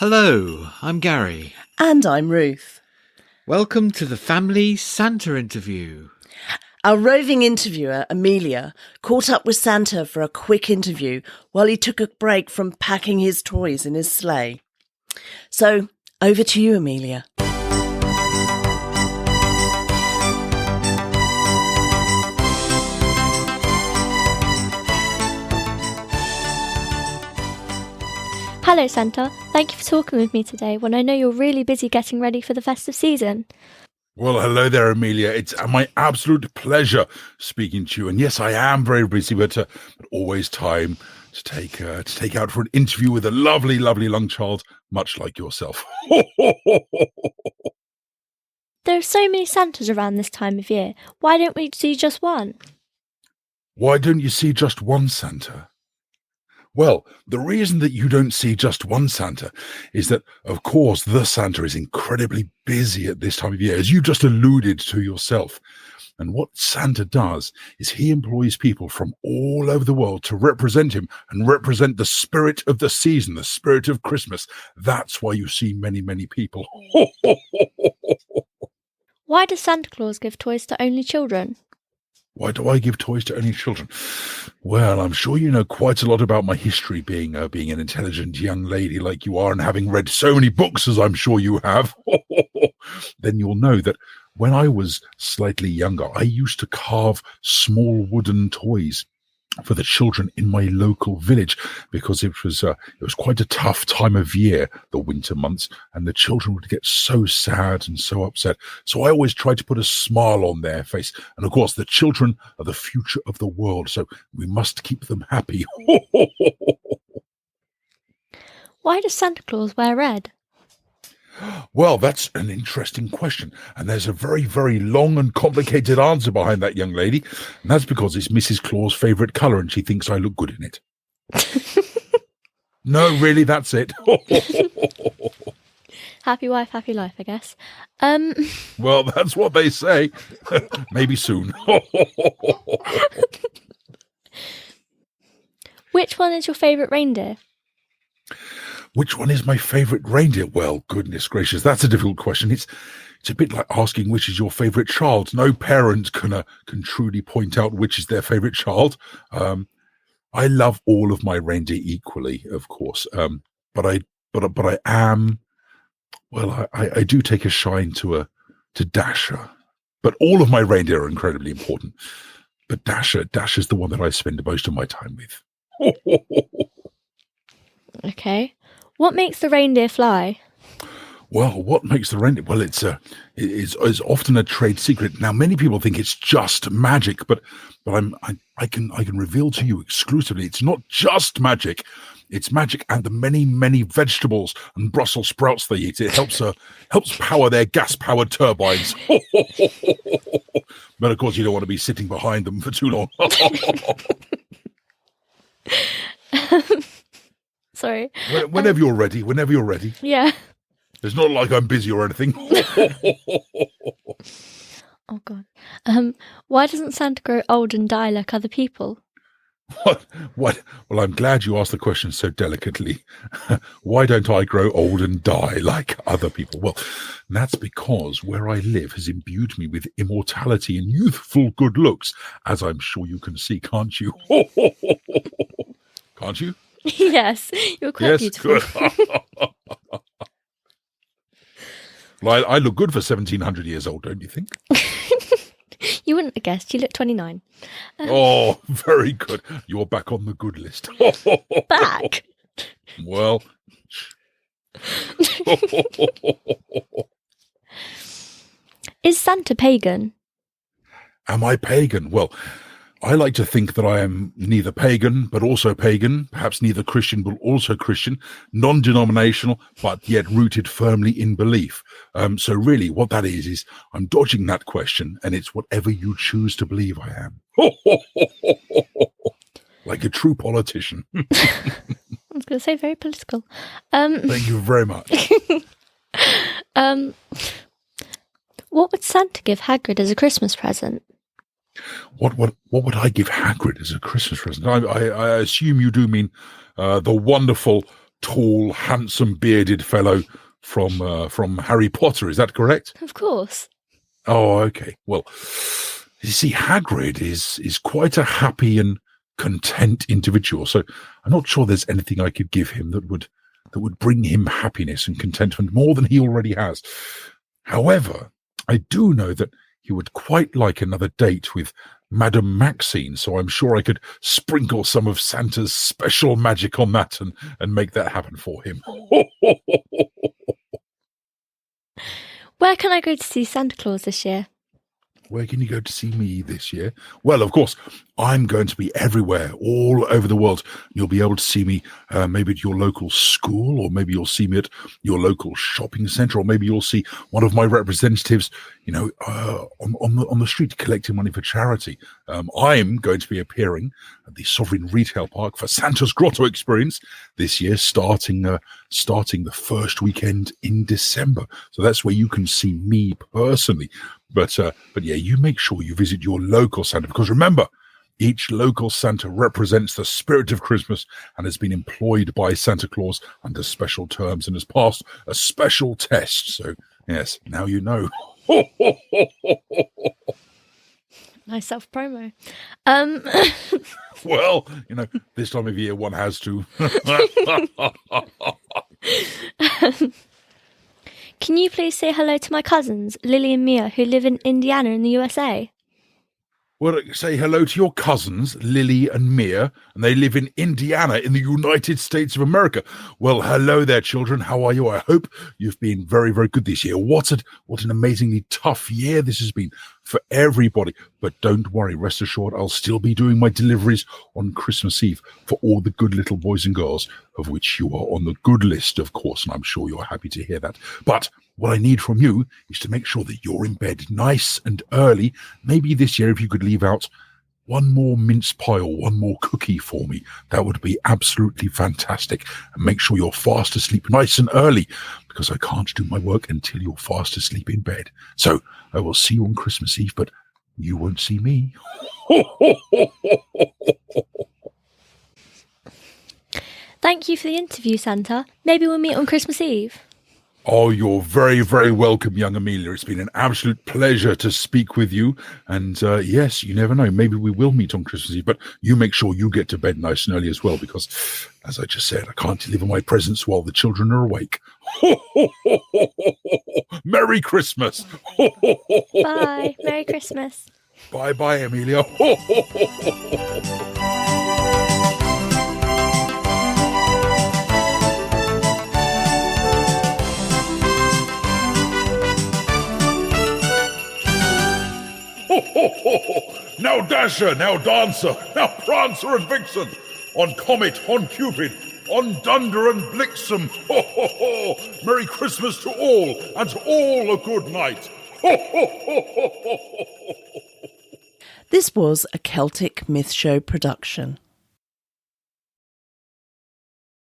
Hello, I'm Gary. And I'm Ruth. Welcome to the family Santa interview. Our roving interviewer, Amielia, caught up with Santa for a quick interview while he took a break from packing his toys in his sleigh. So, over to you, Amielia. Hello Santa, thank you for talking with me today when I know you're really busy getting ready for the festive season. Well, hello there, Amelia. It's my absolute pleasure speaking to you. And yes, I am very busy, but always time to take out for an interview with a lovely, lovely young child, much like yourself. There are so many Santas around this time of year. Why don't we see just one? Why don't you see just one Santa? Well, the reason that you don't see just one Santa is that, of course, the Santa is incredibly busy at this time of year, as you just alluded to yourself. And what Santa does is he employs people from all over the world to represent him and represent the spirit of the season, the spirit of Christmas. That's why you see many, many people. Why does Santa Claus give toys to only children? Why do I give toys to only children? Well, I'm sure you know quite a lot about my history, being an intelligent young lady like you are and having read so many books as I'm sure you have. Then you'll know that when I was slightly younger, I used to carve small wooden toys for the children in my local village because it was quite a tough time of year, the winter months, and the children would get so sad and so upset. So I always tried to put a smile on their face. And of course, the children are the future of the world, so we must keep them happy. Why does Santa Claus wear red? Well, that's an interesting question. And there's a very, very long and complicated answer behind that, young lady. And that's because it's Mrs. Claus' favourite colour and she thinks I look good in it. No, really, that's it. Happy wife, happy life, I guess. Well, that's what they say. Maybe soon. Which one is your favourite reindeer? Which one is my favourite reindeer? Well, goodness gracious, that's a difficult question. It's a bit like asking which is your favourite child. No parent can truly point out which is their favourite child. I love all of my reindeer equally, of course. But I am, well, I do take a shine to Dasher. But all of my reindeer are incredibly important. But Dasher's the one that I spend most of my time with. Okay. What makes the reindeer fly? Well, what makes the reindeer? Well, it's often a trade secret. Now, many people think it's just magic, but I can reveal to you exclusively, it's not just magic. It's magic and the many, many vegetables and Brussels sprouts they eat. It helps power their gas-powered turbines. But of course, you don't want to be sitting behind them for too long. Sorry. Whenever you're ready. Yeah. It's not like I'm busy or anything. Oh, God. Why doesn't Santa grow old and die like other people? What? Well, I'm glad you asked the question so delicately. Why don't I grow old and die like other people? Well, that's because where I live has imbued me with immortality and youthful good looks, as I'm sure you can see, can't you? Can't you? Yes, you're quite beautiful. Good. Well, I look good for 1,700 years old, don't you think? You wouldn't have guessed. You look 29. Oh, very good. You're back on the good list. Back? Well. Is Santa pagan? Am I pagan? Well, I like to think that I am neither pagan, but also pagan, perhaps neither Christian, but also Christian, non-denominational, but yet rooted firmly in belief. So really what that is I'm dodging that question, and it's whatever you choose to believe I am. Like a true politician. I was going to say very political. Thank you very much. What would Santa give Hagrid as a Christmas present? What would I give Hagrid as a Christmas present? I assume you do mean the wonderful tall, handsome, bearded fellow from Harry Potter. Is that correct? Of course. Oh, okay. Well, you see, Hagrid is quite a happy and content individual. So I'm not sure there's anything I could give him that would bring him happiness and contentment more than he already has. However, I do know that he would quite like another date with Madame Maxine, so I'm sure I could sprinkle some of Santa's special magic on that and make that happen for him. Where can I go to see Santa Claus this year? Where can you go to see me this year? Well, of course, I'm going to be everywhere, all over the world. You'll be able to see me maybe at your local school, or maybe you'll see me at your local shopping centre, or maybe you'll see one of my representatives, on the street collecting money for charity. I'm going to be appearing at the Sovereign Retail Park for Santa's Grotto experience this year, starting the first weekend in December. So that's where you can see me personally. But yeah, you make sure you visit your local Santa, because remember, each local Santa represents the spirit of Christmas and has been employed by Santa Claus under special terms and has passed a special test. So yes, now you know. Nice self-promo. Well, this time of year one has to. Can you please say hello to my cousins, Lily and Mia, who live in Indiana in the USA? Well, say hello to your cousins, Lily and Mia, and they live in Indiana in the United States of America. Well, hello there, children. How are you? I hope you've been very, very good this year. What an amazingly tough year this has been for everybody. But don't worry, rest assured, I'll still be doing my deliveries on Christmas Eve for all the good little boys and girls, of which you are on the good list, of course, and I'm sure you're happy to hear that. But what I need from you is to make sure that you're in bed nice and early. Maybe this year, if you could leave out one more mince pie or one more cookie for me, that would be absolutely fantastic. And make sure you're fast asleep nice and early, because I can't do my work until you're fast asleep in bed. So I will see you on Christmas Eve, but you won't see me. Thank you for the interview, Santa. Maybe we'll meet on Christmas Eve. Oh, you're very, very welcome, young Amelia. It's been an absolute pleasure to speak with you. And yes, you never know. Maybe we will meet on Christmas Eve, but you make sure you get to bed nice and early as well, because, as I just said, I can't deliver my presents while the children are awake. Merry Christmas. Bye. Merry Christmas. Bye-bye, Amelia. Now Dasher, now Dancer, now Prancer and Vixen, on Comet, on Cupid, on Dunder and Blixen. Ho, ho, ho. Merry Christmas to all, and to all a good night. Ho, ho, ho, ho, ho, ho. This was a Celtic Myth Show production.